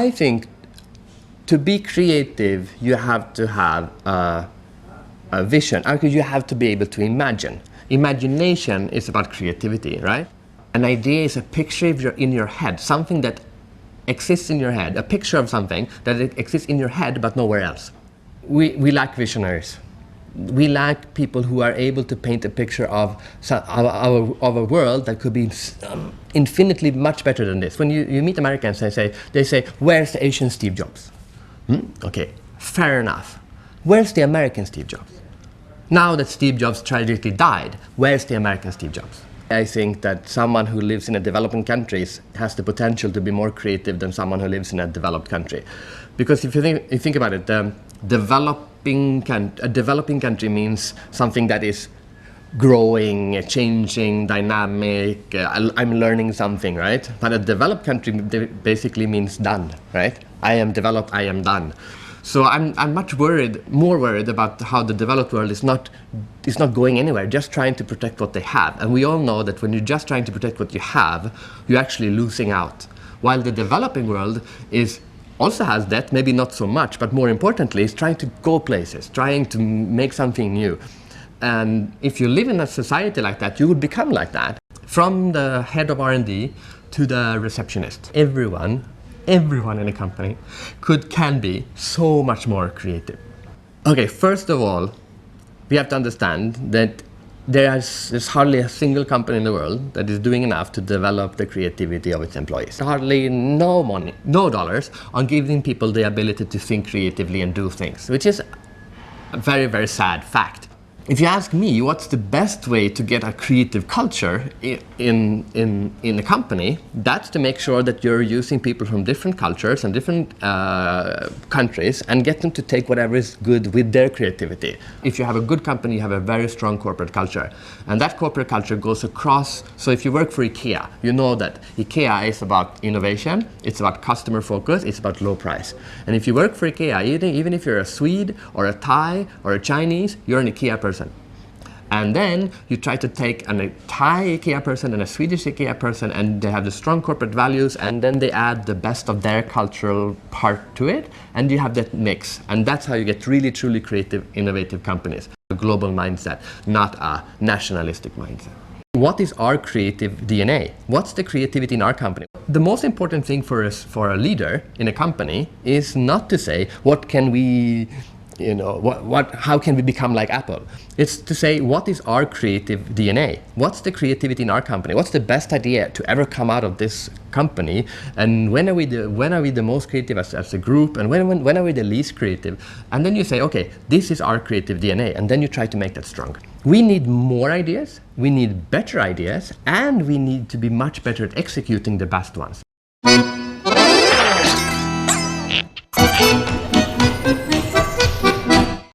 I think to be creative, you have to have a vision. You have to be able to imagine. Imagination is about creativity, right? An idea is a picture in your head, something that exists in your head, a picture of something that exists in your head but nowhere else. We lack visionaries. We lack people who are able to paint a picture of a world that could be infinitely much better than this. When you meet Americans, they say, where's the Asian Steve Jobs? Okay, fair enough. Where's the American Steve Jobs? Now that Steve Jobs tragically died, where's the American Steve Jobs? I think that someone who lives in a developing country has the potential to be more creative than someone who lives in a developed country. Because if you think about it, a developing country means something that is growing, changing, dynamic, I'm learning something, right? But a developed country basically means done, right? I am developed, I am done. So I'm more worried about how the developed world is not going anywhere, just trying to protect what they have. And we all know that when you're just trying to protect what you have, you're actually losing out. While the developing world also has that, maybe not so much, but more importantly, is trying to go places, trying to make something new. And if you live in a society like that, you would become like that. From the head of R&D to the receptionist, everyone in a company can be so much more creative. Okay, first of all, we have to understand that there's hardly a single company in the world that is doing enough to develop the creativity of its employees. Hardly no money, no dollars on giving people the ability to think creatively and do things, which is a very, very sad fact. If you ask me what's the best way to get a creative culture in a company, that's to make sure that you're using people from different cultures and different countries and get them to take whatever is good with their creativity. If you have a good company, you have a very strong corporate culture. And that corporate culture goes across. So if you work for IKEA, you know that IKEA is about innovation, it's about customer focus, it's about low price. And if you work for IKEA, even if you're a Swede or a Thai or a Chinese, you're an IKEA person. And then you try to take a Thai IKEA person and a Swedish IKEA person, and they have the strong corporate values, and then they add the best of their cultural part to it, and you have that mix. And that's how you get really, truly creative, innovative companies. A global mindset, not a nationalistic mindset. What is our creative DNA? What's the creativity in our company? The most important thing for a leader in a company is not to say, what can we how can we become like Apple? It's to say, what is our creative DNA? What's the creativity in our company? What's the best idea to ever come out of this company? And when are we the most creative as a group? And when are we the least creative? And then you say, okay, this is our creative DNA. And then you try to make that strong. We need more ideas, we need better ideas, and we need to be much better at executing the best ones.